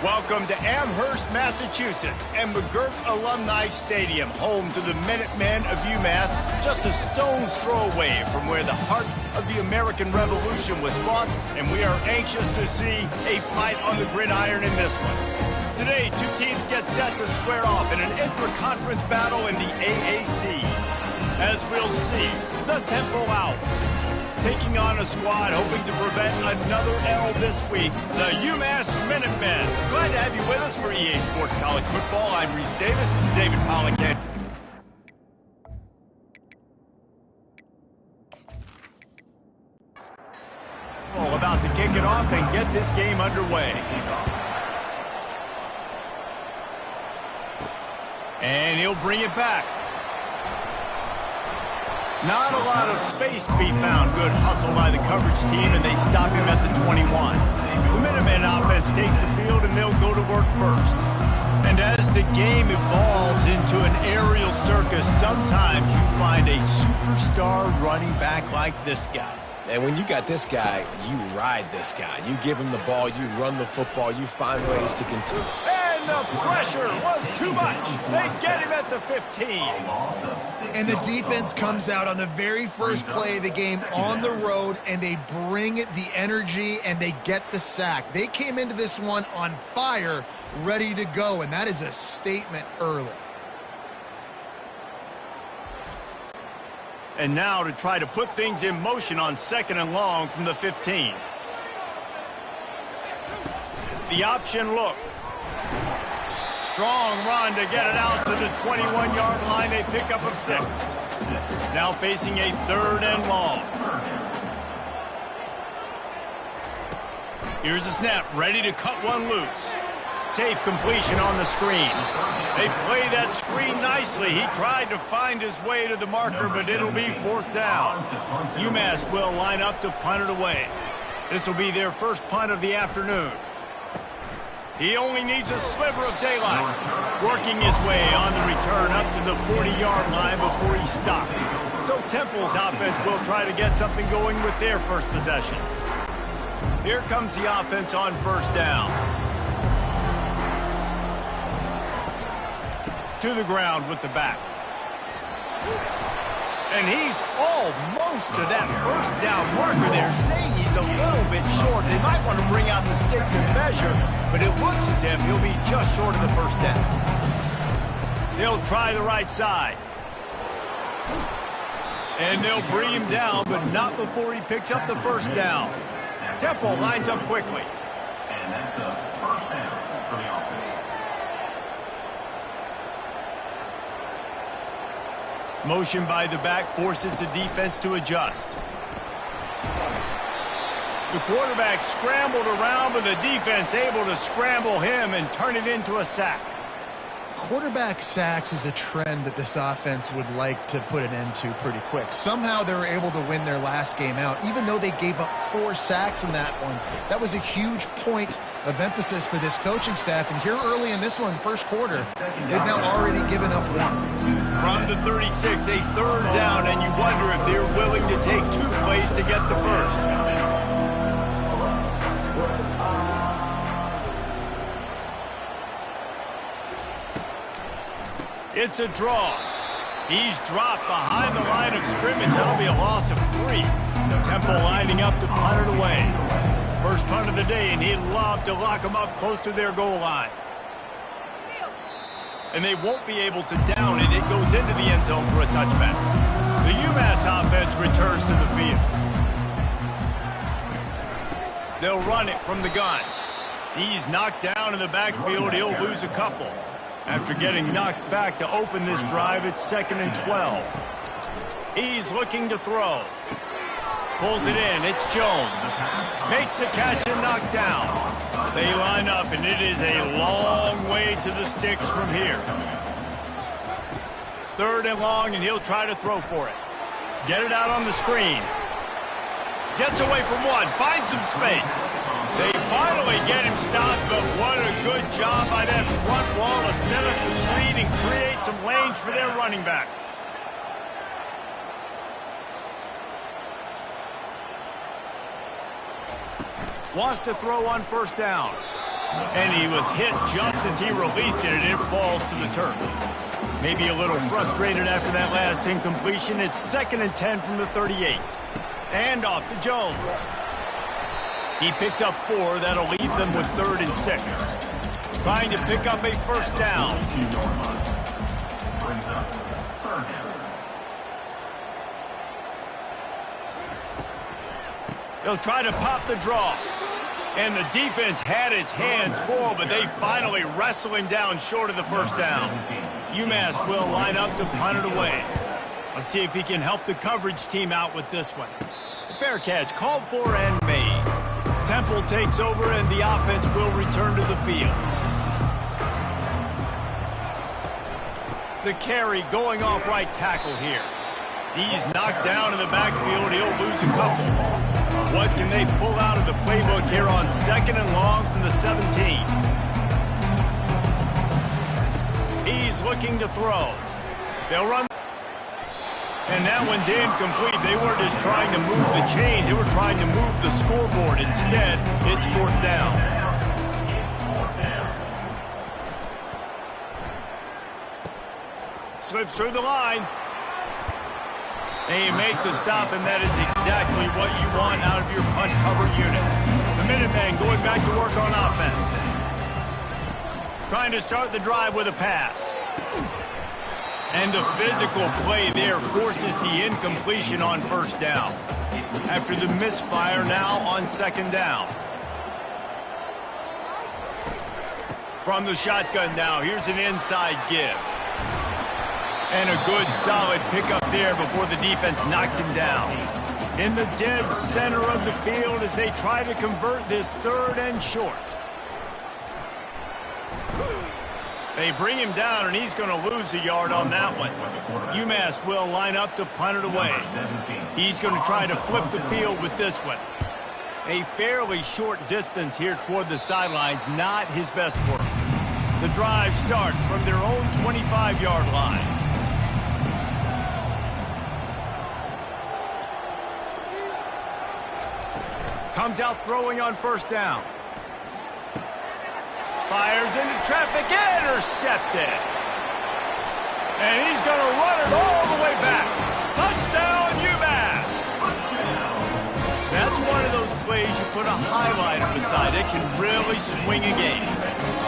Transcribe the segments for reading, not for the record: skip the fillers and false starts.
Welcome to Amherst, Massachusetts, and McGirt Alumni Stadium, home to the Minutemen of UMass, just a stone's throw away from where the heart of the American Revolution was fought, and we are anxious to see a fight on the gridiron in this one. Today, two teams get set to square off in an intra-conference battle in the AAC. As we'll see, the Temple out, taking on a squad hoping to prevent another L this week, the UMass Minutemen. Glad to have you with us for EA Sports College Football. I'm Reese Davis, David Pollock. All about to kick it off and get this game underway. And he'll bring it back. Not a lot of space to be found. Good hustle by the coverage team, and they stop him at the 21. The Minutemen offense takes the field, and they'll go to work first. And as the game evolves into an aerial circus, sometimes you find a superstar running back like this guy. And when you got this guy, you ride this guy. You give him the ball, you run the football, you find ways to continue. And the pressure was too much. They get him at the 15. And the defense comes out on the very first play of the game on the road, and they bring the energy, and they get the sack. They came into this one on fire, ready to go, and that is a statement early. And now to try to put things in motion on 2nd and long from the 15. The option look. Strong run to get it out to the 21-yard line. A pickup of 6. Now facing a 3rd and long. Here's the snap, ready to cut one loose. Safe completion on the screen. They play that screen nicely. He tried to find his way to the marker, but it'll be 4th down. UMass will line up to punt it away. This will be their first punt of the afternoon. He only needs a sliver of daylight. Working his way on the return up to the 40-yard line before he stopped. So Temple's offense will try to get something going with their first possession. Here comes the offense on 1st down. To the ground with the back. And he's almost to that 1st down marker there, saying he's a little bit short. They might want to bring out the sticks and measure, but it looks as if he'll be just short of the 1st down. They'll try the right side. And they'll bring him down, but not before he picks up the 1st down. Temple lines up quickly. And that's a 1st down for the offense. Motion by the back forces the defense to adjust. The quarterback scrambled around, but the defense able to scramble him and turn it into a sack. Quarterback sacks is a trend that this offense would like to put an end to pretty quick. Somehow they were able to win their last game out, even though they gave up 4 sacks in that one. That was a huge point of emphasis for this coaching staff. And here early in this one, 1st quarter, they've now already given up 1. From the 36, a 3rd down, and you wonder if they're willing to take 2 plays to get the 1st. It's a draw. He's dropped behind the line of scrimmage. That'll be a loss of 3. Temple lining up to punt it away. First punt of the day, and he'd love to lock them up close to their goal line. And they won't be able to down it. It goes into the end zone for a touchback. The UMass offense returns to the field. They'll run it from the gun. He's knocked down in the backfield. He'll lose a couple. After getting knocked back to open this drive, it's 2nd and 12. He's looking to throw. Pulls it in. It's Jones. Makes the catch and knocked down. They line up, and it is a long way to the sticks from here. 3rd and long, and he'll try to throw for it. Get it out on the screen. Gets away from 1. Finds some space. They finally get him stopped, but what a good job by that front wall to set up the screen and create some lanes for their running back. Wants to throw on 1st down. And he was hit just as he released it, and it falls to the turf. Maybe a little frustrated after that last incompletion. It's 2nd and 10 from the 38. And off to Jones. He picks up 4. That'll leave them with 3rd and 6. Trying to pick up a first down. They'll try to pop the draw. And the defense had his hands full, but they finally wrestle him down short of the first down. UMass will line up to punt it away. Let's see if he can help the coverage team out with this one. Fair catch, called for and made. Temple takes over, and the offense will return to the field. The carry going off right tackle here. He's knocked down in the backfield. He'll lose a couple. What can they pull out of the playbook here on 2nd and long from the 17? He's looking to throw. They'll run. And that one's incomplete. They weren't just trying to move the chains. They were trying to move the scoreboard. Instead, it's 4th down. Slips through the line. They make the stop, and that is exactly what you want out of your punt cover unit. The Minutemen going back to work on offense. Trying to start the drive with a pass. And the physical play there forces the incompletion on first down. After the misfire, now on 2nd down. From the shotgun now, here's an inside give. And a good, solid pickup there before the defense knocks him down. In the dead center of the field as they try to convert this 3rd and short. They bring him down, and he's going to lose a yard on that one. UMass will line up to punt it away. He's going to try to flip the field with this one. A fairly short distance here toward the sidelines, not his best work. The drive starts from their own 25-yard line. Comes out throwing on first down. Fires into traffic, intercepted. And he's going to run it all the way back. Touchdown, UMass. That's one of those plays you put a highlighter beside. It can really swing a game.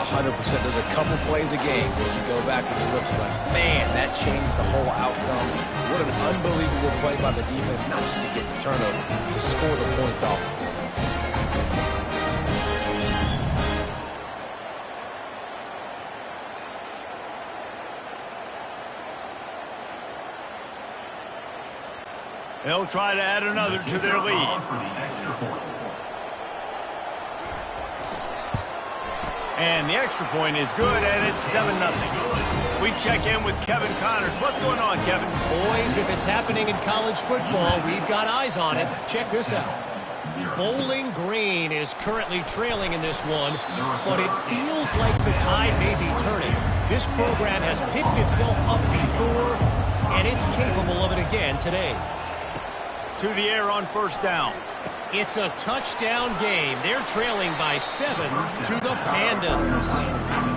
100%. There's a couple plays a game where you go back and you look like, man, that changed the whole outcome. What an unbelievable play by the defense, not just to get the turnover, to score the points off. They'll try to add another to their lead. And the extra point is good, and it's 7-0. We check in with Kevin Connors. What's going on, Kevin? Boys, if it's happening in college football, we've got eyes on it. Check this out. Bowling Green is currently trailing in this one, but it feels like the tide may be turning. This program has picked itself up before, and it's capable of it again today. To the air on first down. It's a touchdown game. They're trailing by 7 to the Pandas.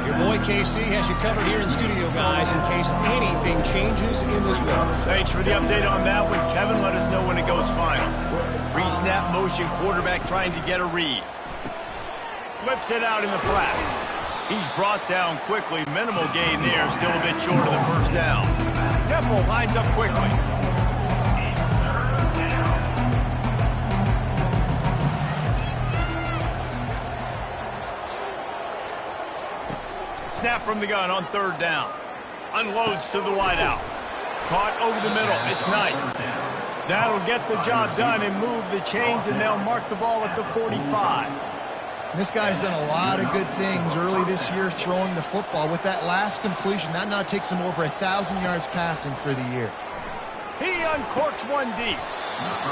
Your boy KC has you covered here in studio, guys, in case anything changes in this one. Thanks for the update on that one, Kevin. Let us know when it goes final. Pre-snap motion, quarterback trying to get a read. Flips it out in the flat. He's brought down quickly. Minimal gain there, still a bit short of the first down. Temple lines up quickly. Snap from the gun on third down. Unloads to the wideout. Caught over the middle. It's Knight. That'll get the job done and move the chains, and they'll mark the ball at the 45. This guy's done a lot of good things early this year throwing the football. With that last completion, that now takes him over 1,000 yards passing for the year. He uncorks one deep.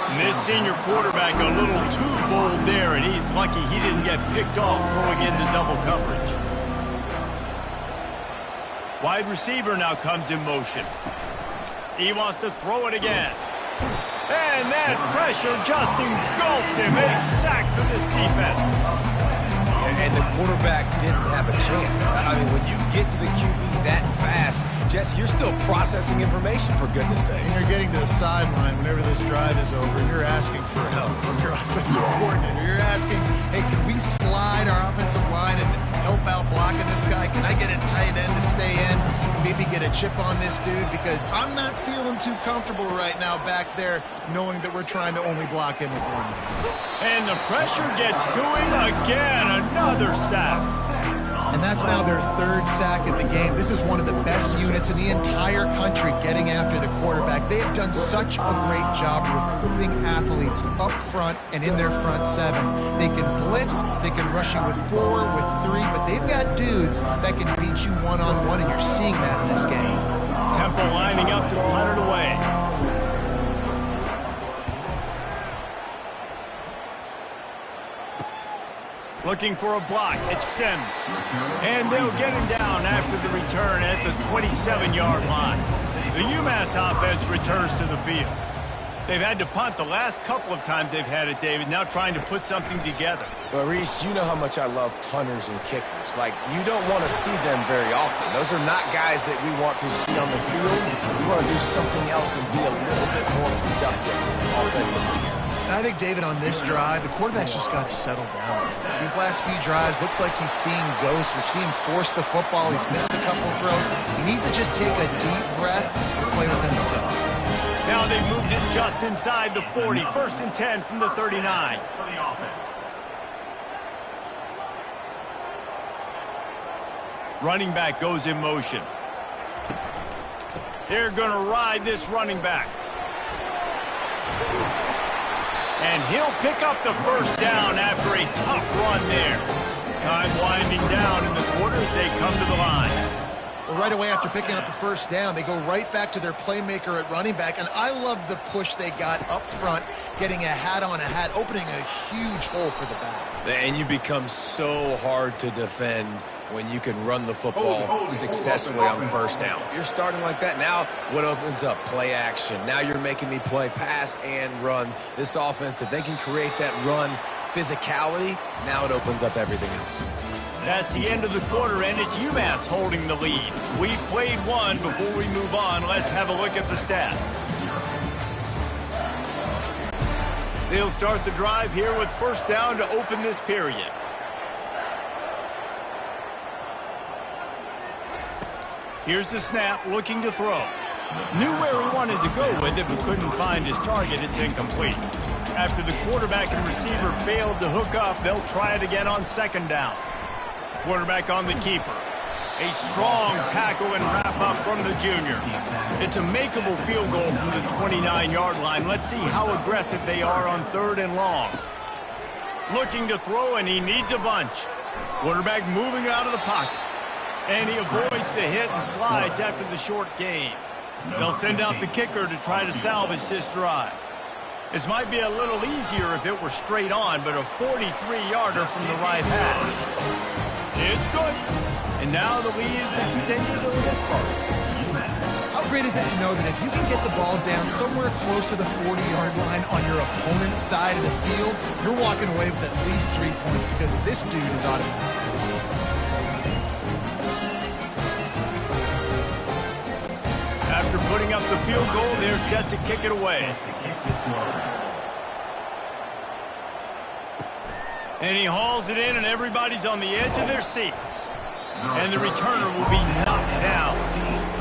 And this senior quarterback a little too bold there, and he's lucky he didn't get picked off throwing into double coverage. Wide receiver now comes in motion. He wants to throw it again. And that pressure just engulfed him. A sack for this defense. Yeah, And the quarterback didn't have a chance. I mean, when you get to the QB that fast, Jesse, you're still processing information, for goodness sakes. And you're getting to the sideline whenever this drive is over, and you're asking for help from your offensive coordinator. You're asking, hey, can we slide our offensive line and help out blocking this guy? Can I get a tight end to stay in? Maybe get a chip on this dude, because I'm not feeling too comfortable right now back there knowing that we're trying to only block him with one. And the pressure gets to him again. Another sack. And that's now their third sack of the game. This is one of the best units in the entire country getting after the quarterback. They have done such a great job recruiting athletes up front and in their front seven. They can blitz, they can rush you with 4, with 3, but they've got dudes that can beat you one-on-one, and you're seeing that in this game. Temple lining up to punt it away. Looking for a block. It's Sims. And they'll get him down after the return at the 27-yard line. The UMass offense returns to the field. They've had to punt the last couple of times they've had it, David, now trying to put something together. Well, Reese, you know how much I love punters and kickers. Like, you don't want to see them very often. Those are not guys that we want to see on the field. We want to do something else and be a little bit more productive offensively. And I think, David, on this drive, the quarterback's just got to settle down. These last few drives, looks like he's seeing ghosts. We've seen him force the football. He's missed a couple of throws. He needs to just take a deep breath and play with himself. Now they moved it just inside the 40. 1st and 10 from the 39. Running back goes in motion. They're going to ride this running back. And he'll pick up the first down after a tough run there. Time winding down in the quarter as they come to the line. Well, right away after picking up the first down, they go right back to their playmaker at running back. And I love the push they got up front, getting a hat on a hat, opening a huge hole for the back. And you become so hard to defend when you can run the football successfully on first down. You're starting like that. Now what opens up? Play action. Now you're making me play pass and run. This offense, if they can create that run physicality, now it opens up everything else. That's the end of the quarter, and it's UMass holding the lead. We've played one. Before we move on, let's have a look at the stats. They'll start the drive here with first down to open this period. Here's the snap, looking to throw. Knew where he wanted to go with it, but couldn't find his target. It's incomplete. After the quarterback and receiver failed to hook up, they'll try it again on second down. Quarterback on the keeper. A strong tackle and wrap-up from the junior. It's a makeable field goal from the 29-yard line. Let's see how aggressive they are on 3rd and long. Looking to throw, and he needs a bunch. Quarterback moving out of the pocket. And he avoids the hit and slides after the short gain. They'll send out the kicker to try to salvage this drive. This might be a little easier if it were straight on, but a 43-yarder from the right hash. It's good. And now the lead is extended a little further. How great is it to know that if you can get the ball down somewhere close to the 40-yard line on your opponent's side of the field, you're walking away with at least 3 points, because this dude is automatic. After putting up the field goal, they're set to kick it away. And he hauls it in, and everybody's on the edge of their seats. And the returner will be knocked down.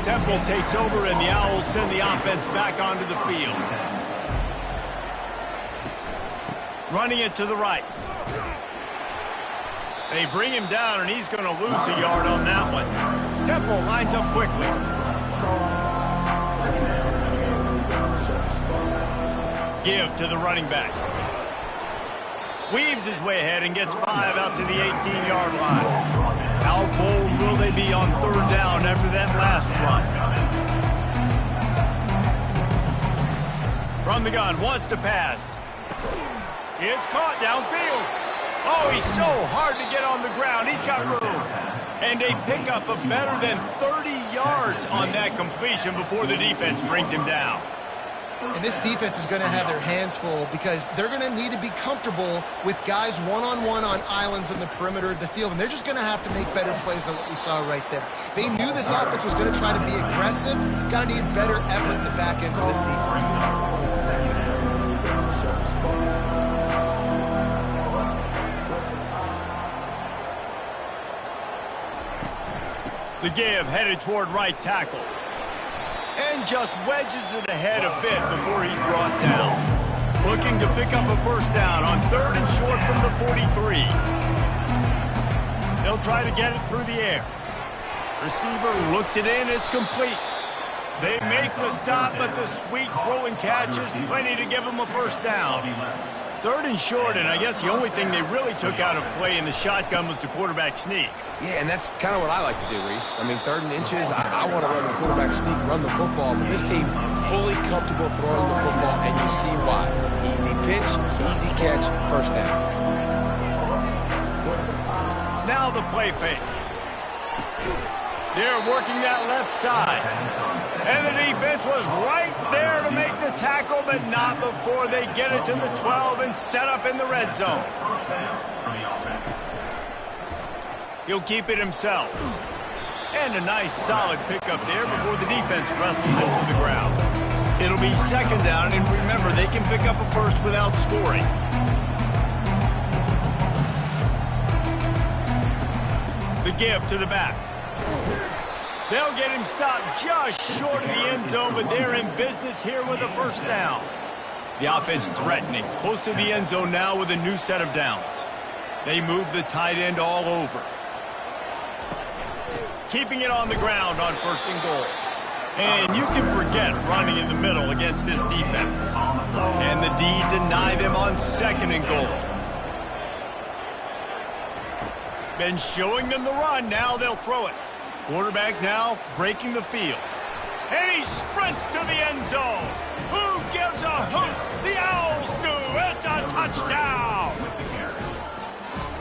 Temple takes over, and the Owls send the offense back onto the field. Running it to the right. They bring him down, and he's going to lose a yard on that one. Temple lines up quickly. Give to the running back. Weaves his way ahead and gets 5 out to the 18-yard line. How bold will they be on 3rd down after that last run? From the gun, wants to pass. It's caught downfield. Oh, he's so hard to get on the ground. He's got room. And a pickup of better than 30 yards on that completion before the defense brings him down. And this defense is going to have their hands full because they're going to need to be comfortable with guys one-on-one on islands in the perimeter of the field, and they're just going to have to make better plays than what we saw right there. They knew this offense was going to try to be aggressive. Got to need better effort in the back end for this defense. The give headed toward right tackle. And just wedges it ahead a bit before he's brought down. Looking to pick up a first down on 3rd and short from the 43. They'll try to get it through the air. Receiver looks it in, it's complete. They make the stop, but the sweet rolling catch is plenty to give them a first down. 3rd and short, and I guess the only thing they really took out of play in the shotgun was the quarterback sneak. Yeah, and that's kind of what I like to do, Reese. I mean, 3rd and inches, I want to run the quarterback sneak, run the football, but this team fully comfortable throwing the football, and you see why. Easy pitch, easy catch, first down. Now the play fake. They're working that left side. And the defense was right there to make the tackle, but not before they get it to the 12 and set up in the red zone. He'll keep it himself. And a nice solid pickup there before the defense wrestles it to the ground. It'll be 2nd down, and remember, they can pick up a first without scoring. The give to the back. They'll get him stopped just short of the end zone, but they're in business here with a first down. The offense threatening, close to the end zone now with a new set of downs. They move the tight end all over. Keeping it on the ground on 1st and goal. And you can forget running in the middle against this defense. And the D deny them on 2nd and goal. Been showing them the run, now they'll throw it. Quarterback now breaking the field. And he sprints to the end zone. Who gives a hoot? The Owls do. It's a touchdown.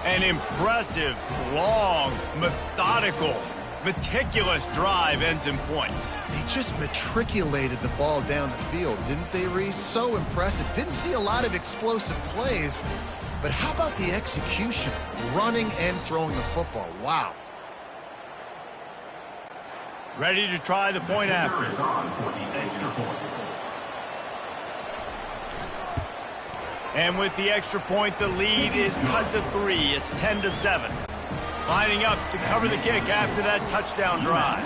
An impressive, long, methodical, meticulous drive ends in points. They just matriculated the ball down the field, didn't they, Reese? So impressive. Didn't see a lot of explosive plays, but how about the execution? Running and throwing the football. Wow. Ready to try the point after. And with the extra point, the lead is cut to 3. It's 10-7. Lining up to cover the kick after that touchdown drive.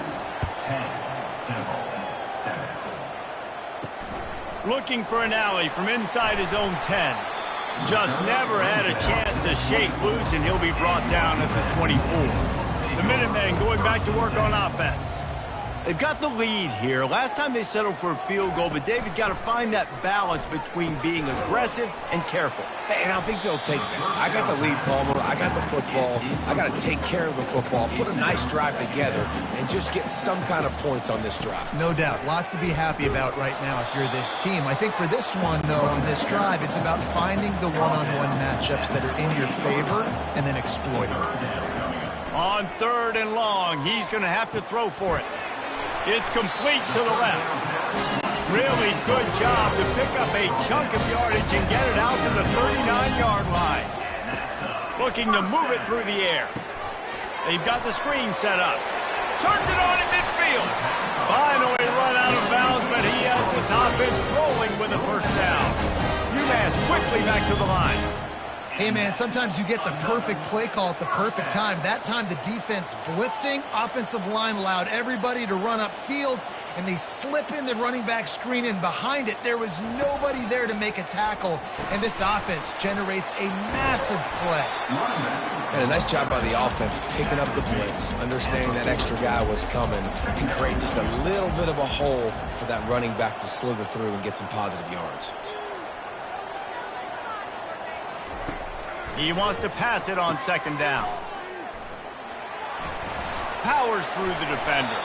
10-7. Looking for an alley from inside his own 10. Just never had a chance to shake loose, and he'll be brought down at the 24. The Minutemen going back to work on offense. They've got the lead here. Last time they settled for a field goal, but David got to find that balance between being aggressive and careful. And I think they'll take that. I got the lead, Palmer. I got the football. I got to take care of the football, put a nice drive together, and just get some kind of points on this drive. No doubt. Lots to be happy about right now if you're this team. I think for this one, though, on this drive, it's about finding the one-on-one matchups that are in your favor and then exploiting them. On 3rd and long, he's going to have to throw for it. It's complete to the left. Really good job to pick up a chunk of yardage and get it out to the 39-yard line. Looking to move it through the air. They've got the screen set up. Turns it on in midfield. Finally run out of bounds, but he has this offense rolling with a first down. UMass quickly back to the line. Hey, man, sometimes you get the perfect play call at the perfect time. That time the defense blitzing, offensive line allowed everybody to run upfield, and they slip in the running back screen, and behind it there was nobody there to make a tackle, and this offense generates a massive play. And a nice job by the offense picking up the blitz, understanding that extra guy was coming, and creating just a little bit of a hole for that running back to slither through and get some positive yards. He wants to pass it on 2nd down. Powers through the defender.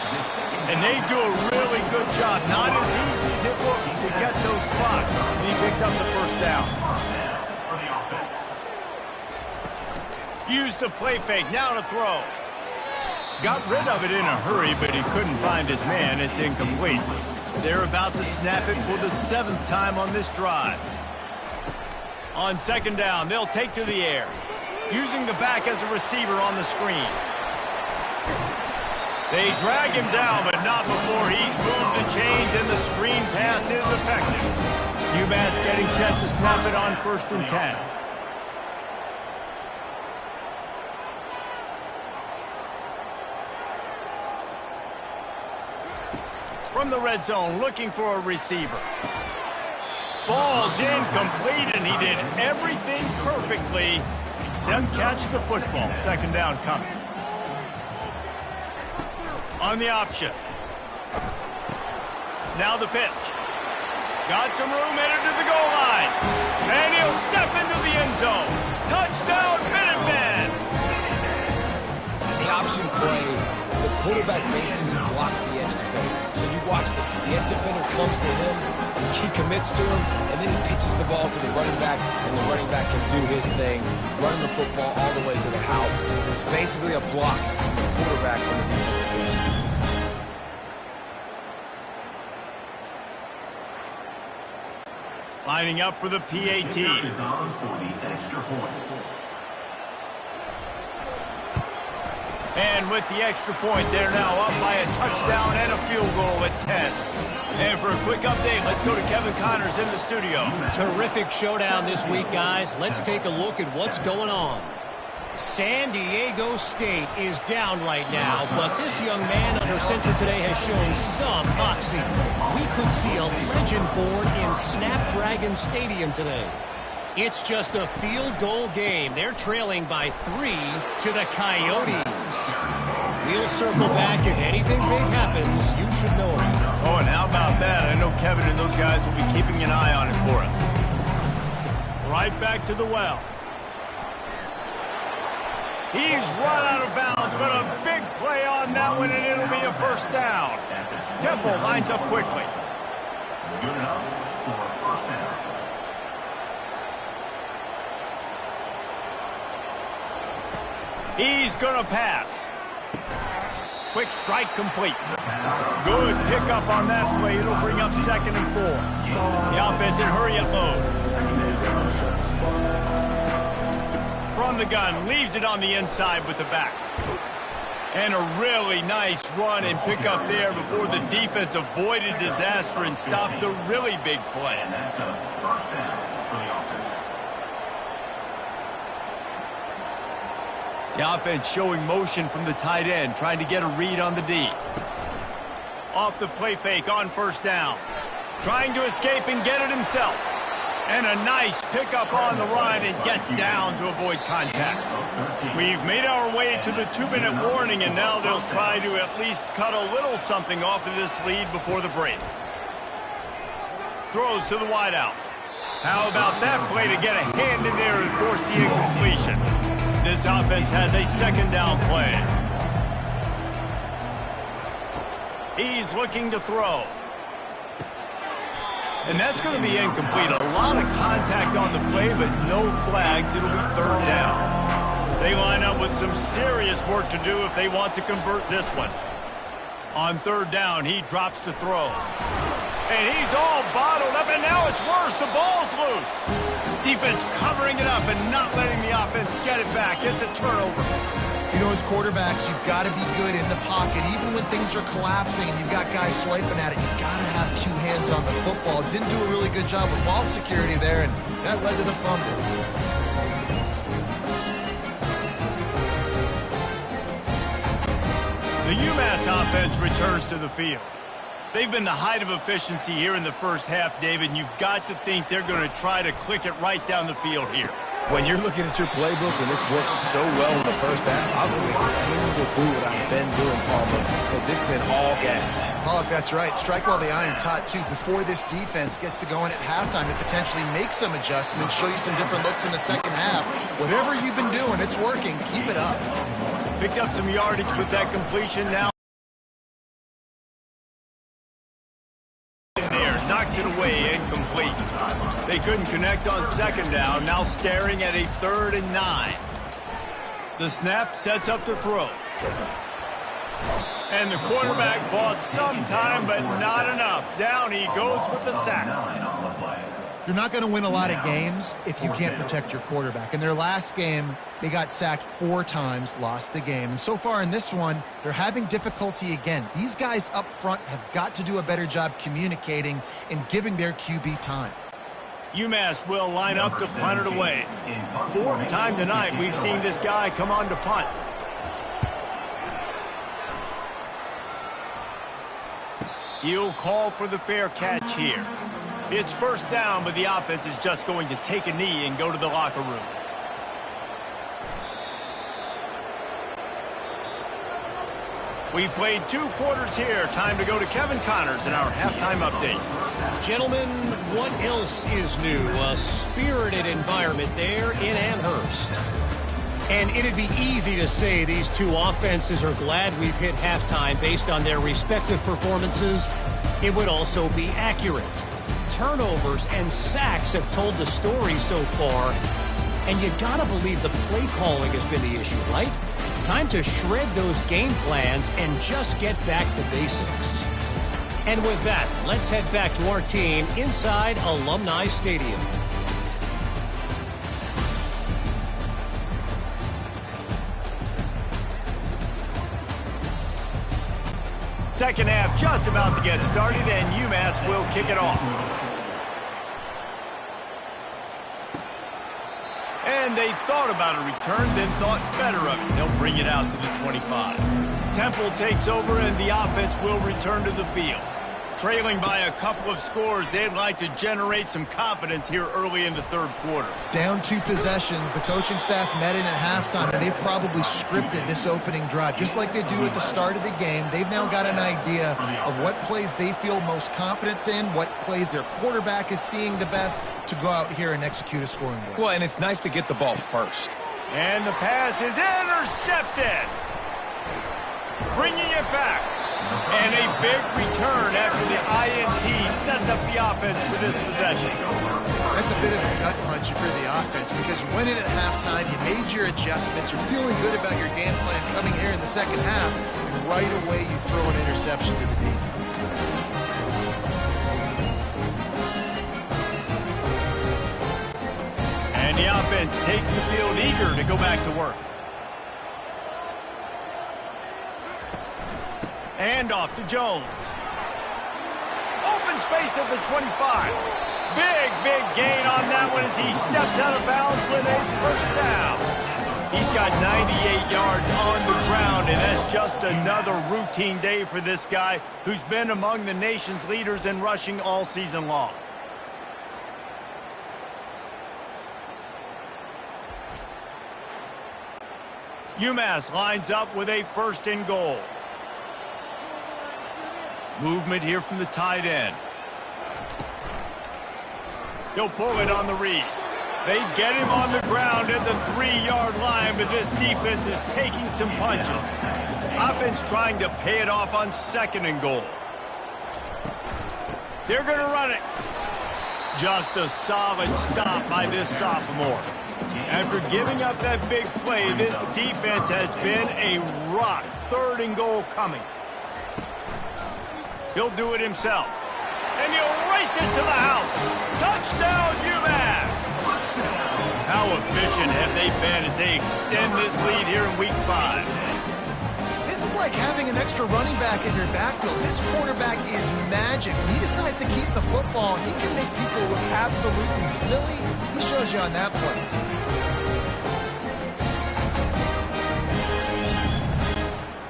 And they do a really good job. Not as easy as it looks to get those blocks. And he picks up the first down. Used the play fake. Now to throw. Got rid of it in a hurry, but he couldn't find his man. It's incomplete. They're about to snap it for the 7th time on this drive. On 2nd down, they'll take to the air, using the back as a receiver on the screen. They drag him down, but not before he's moved the chains, and the screen pass is effective. UMass getting set to snap it on 1st and 10. From the red zone, looking for a receiver. Falls incomplete, and he did everything perfectly except catch the football. 2nd down coming. On the option. Now the pitch. Got some room, headed to the goal line. And he'll step into the end zone. Touchdown, Minutemen! The option play, the quarterback basically blocks the edge defender. So you watch the edge defender comes to him, he commits to him, and then he pitches the ball to the running back, and the running back can do his thing, running the football all the way to the house. It's basically a block from the quarterback on the defensive end. Lining up for the PAT. Is on for the extra point. And with the extra point, they're now up by a touchdown and a field goal at 10. And for a quick update, let's go to Kevin Connors in the studio. Terrific showdown this week, guys. Let's take a look at what's going on. San Diego State is down right now, but this young man under center today has shown some moxie. We could see a legend born in Snapdragon Stadium today. It's just a field goal game. They're trailing by 3 to the Coyotes. We'll circle back. If anything big happens, you should know it. Oh, and how about that? I know Kevin and those guys will be keeping an eye on it for us. Right back to the well. He's run out of bounds, but a big play on that one, and it'll be a 1st down. Temple lines up quickly. Good enough for a 1st down. He's going to pass. Quick strike complete. Good pickup on that play. It'll bring up 2nd and 4. The offense in hurry-up mode. From the gun, leaves it on the inside with the back. And a really nice run and pickup there before the defense avoided disaster and stopped the really big play. And that's a 1st down for the offense. The offense showing motion from the tight end, trying to get a read on the D. Off the play fake on 1st down. Trying to escape and get it himself. And a nice pickup on the run and gets down to avoid contact. We've made our way to the 2-minute warning, and now they'll try to at least cut a little something off of this lead before the break. Throws to the wideout. How about that play to get a hand in there and force the incompletion? This offense has a 2nd down play. He's looking to throw. And that's going to be incomplete. A lot of contact on the play, but no flags. It'll be 3rd down. They line up with some serious work to do if they want to convert this one. On 3rd down, he drops to throw. And he's all bottled up, and now it's worse. The ball's loose. Defense covering it up and not letting the offense get it back. It's a turnover. You know, as quarterbacks, you've got to be good in the pocket. Even when things are collapsing and you've got guys swiping at it, you've got to have 2 hands on the football. Didn't do a really good job with ball security there, and that led to the fumble. The UMass offense returns to the field. They've been the height of efficiency here in the 1st half, David, and you've got to think they're going to try to click it right down the field here. When you're looking at your playbook and it's worked so well in the 1st half, I'm going to continue to do what I've been doing, Palmer, because it's been all gas. Pollock, that's right. Strike while the iron's hot, too. Before this defense gets to going at halftime, to potentially make some adjustments, show you some different looks in the 2nd half. Whatever you've been doing, it's working. Keep it up. Picked up some yardage with that completion now. Knocks it away, incomplete. They couldn't connect on 2nd down, now staring at a 3rd and 9. The snap sets up the throw. And the quarterback bought some time, but not enough. Down he goes with the sack. You're not going to win a lot of games if you can't protect your quarterback. In their last game, they got sacked 4 times, lost the game. And so far in this one, they're having difficulty again. These guys up front have got to do a better job communicating and giving their QB time. UMass will line up to punt it away. 4th time tonight we've seen this guy come on to punt. He'll call for the fair catch here. It's 1st down, but the offense is just going to take a knee and go to the locker room. We've played 2 quarters here. Time to go to Kevin Connors in our halftime update. Gentlemen, what else is new? A spirited environment there in Amherst. And it'd be easy to say these 2 offenses are glad we've hit halftime based on their respective performances. It would also be accurate. Turnovers and sacks have told the story so far. And you gotta believe the play calling has been the issue, right? Time to shred those game plans and just get back to basics. And with that, let's head back to our team inside Alumni Stadium. Second half just about to get started, and UMass will kick it off. And they thought about a return, then thought better of it. They'll bring it out to the 25. Temple takes over, and the offense will return to the field. Trailing by a couple of scores, they'd like to generate some confidence here early in the 3rd quarter. Down 2 possessions, the coaching staff met in at halftime, and they've probably scripted this opening drive. Just like they do at the start of the game, they've now got an idea of what plays they feel most confident in, what plays their quarterback is seeing the best to go out here and execute a scoring drive. Well, and it's nice to get the ball first. And the pass is intercepted. Bringing it back. And a big return after the INT sets up the offense for this possession. That's a bit of a gut punch for the offense because you went in at halftime, you made your adjustments, you're feeling good about your game plan coming here in the second half, and right away you throw an interception to the defense. And the offense takes the field eager to go back to work. And off to Jones. Open space at the 25. Big gain on that one as he steps out of bounds with a 1st down. He's got 98 yards on the ground, and that's just another routine day for this guy who's been among the nation's leaders in rushing all season long. UMass lines up with a 1st and goal. Movement here from the tight end. He'll pull it on the read. They get him on the ground at the 3-yard line, but this defense is taking some punches. Offense trying to pay it off on 2nd and goal. They're going to run it. Just a solid stop by this sophomore. After giving up that big play, this defense has been a rock. 3rd and goal coming. He'll do it himself. And he'll race it to the house. Touchdown, UMass! How efficient have they been as they extend this lead here in Week 5? This is like having an extra running back in your backfield. This quarterback is magic. When he decides to keep the football, he can make people look absolutely silly. He shows you on that play.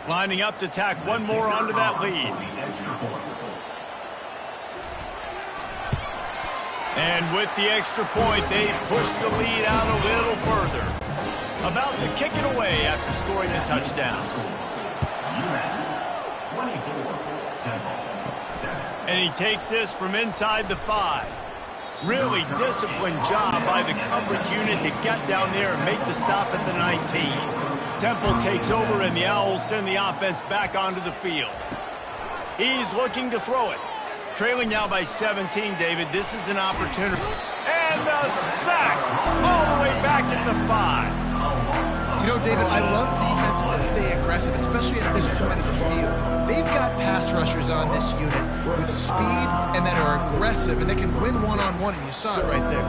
Lining up to tack one more onto that lead. And with the extra point, they push the lead out a little further. About to kick it away after scoring a touchdown. And he takes this from inside the 5. Really disciplined job by the coverage unit to get down there and make the stop at the 19. Temple takes over, and the Owls send the offense back onto the field. He's looking to throw it. Trailing now by 17, David. This is an opportunity. And a sack all the way back at the 5. You know, David, I love defenses that stay aggressive, especially at this point of the field. They've got pass rushers on this unit with speed and that are aggressive and that can win one-on-one, and you saw it right there.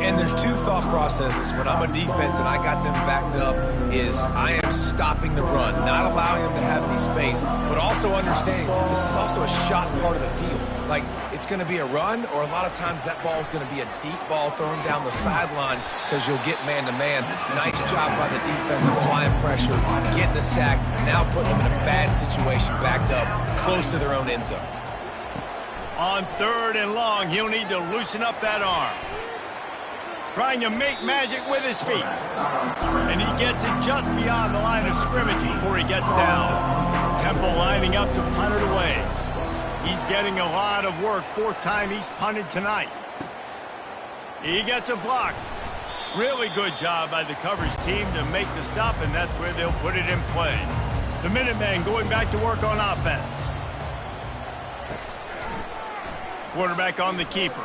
And there's two thought processes. When I'm a defense and I got them backed up is I am stopping the run, not allowing them to have any space, but also understanding this is also a shot part of the field. Like, it's going to be a run, or a lot of times that ball is going to be a deep ball thrown down the sideline because you'll get man-to-man. Nice job by the defense applying pressure, getting the sack, now putting them in a bad situation backed up close to their own end zone. On 3rd and long, he'll need to loosen up that arm. Trying to make magic with his feet. And he gets it just beyond the line of scrimmage before he gets down. Temple lining up to punt it away. He's getting a lot of work, 4th time he's punted tonight. He gets a block. Really good job by the coverage team to make the stop, and that's where they'll put it in play. The Minutemen going back to work on offense. Quarterback on the keeper.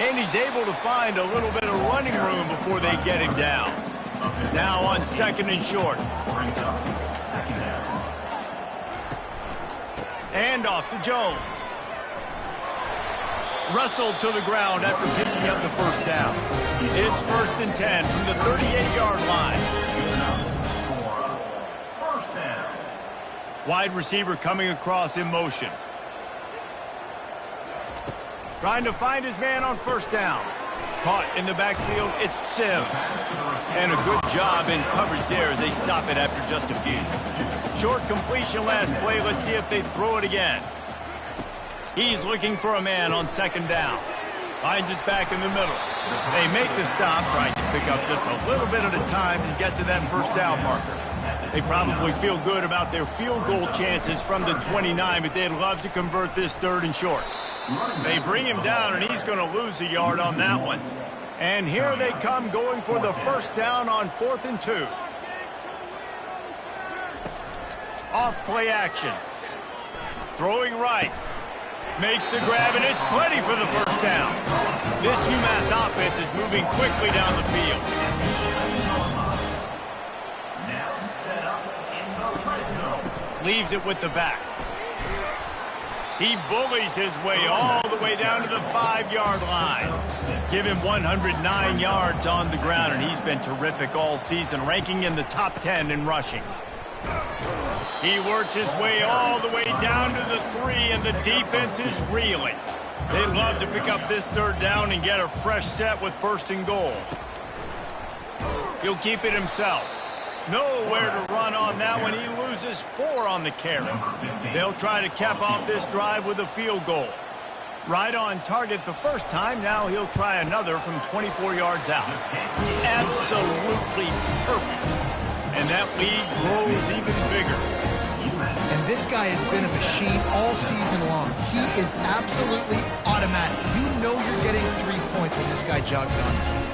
And he's able to find a little bit of running room before they get him down. Now on 2nd and short. And off to Jones. Wrestled to the ground after picking up the first down. It's 1st and 10 from the 38-yard line. Wide receiver coming across in motion. Trying to find his man on 1st down. Caught in the backfield, it's Sims. And a good job in coverage there as they stop it after just a few. Short completion last play. Let's see if they throw it again. He's looking for a man on 2nd down. Finds his back in the middle. They make the stop, trying to pick up just a little bit at a time to get to that 1st down marker. They probably feel good about their field goal chances from the 29, but they'd love to convert this 3rd and short. They bring him down, and he's going to lose a yard on that one. And here they come going for the 1st down on 4th and 2. Off play action. Throwing right. Makes the grab, and it's plenty for the 1st down. This UMass offense is moving quickly down the field. Leaves it with the back. He bullies his way all the way down to the 5-yard line. Give him 109 yards on the ground, and he's been terrific all season, ranking in the top 10 in rushing. He works his way all the way down to the 3, and the defense is reeling. They'd love to pick up this 3rd down and get a fresh set with 1st and goal. He'll keep it himself. Nowhere to run on that one. He loses 4 on the carry. They'll try to cap off this drive with a field goal. Right on target the 1st time. Now he'll try another from 24 yards out. Absolutely perfect. And that lead grows even bigger. And this guy has been a machine all season long. He is absolutely automatic. You know you're getting 3 points when this guy jogs on the field.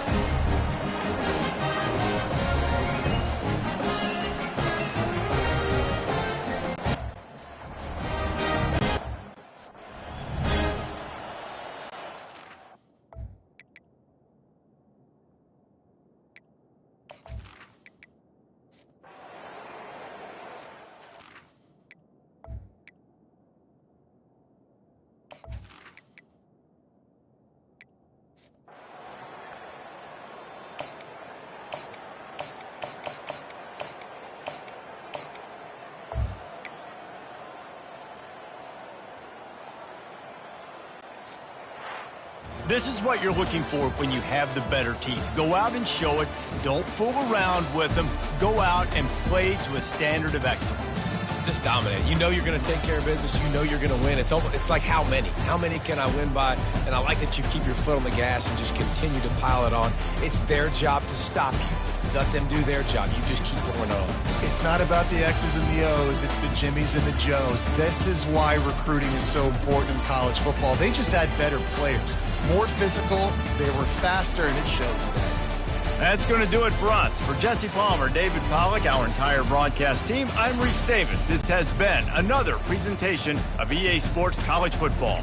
This is what you're looking for when you have the better team. Go out and show it. Don't fool around with them. Go out and play to a standard of excellence. Just dominate. You know you're going to take care of business. You know you're going to win. It's like how many? How many can I win by? And I like that you keep your foot on the gas and just continue to pile it on. It's their job to stop you. Let them do their job. You just keep going on. It's not about the X's and the O's. It's the Jimmies and the Joes. This is why recruiting is so important in college football. They just had better players. More physical, they were faster, and it showed today. That's going to do it for us. For Jesse Palmer, David Pollack, our entire broadcast team, I'm Reese Davis. This has been another presentation of EA Sports College Football.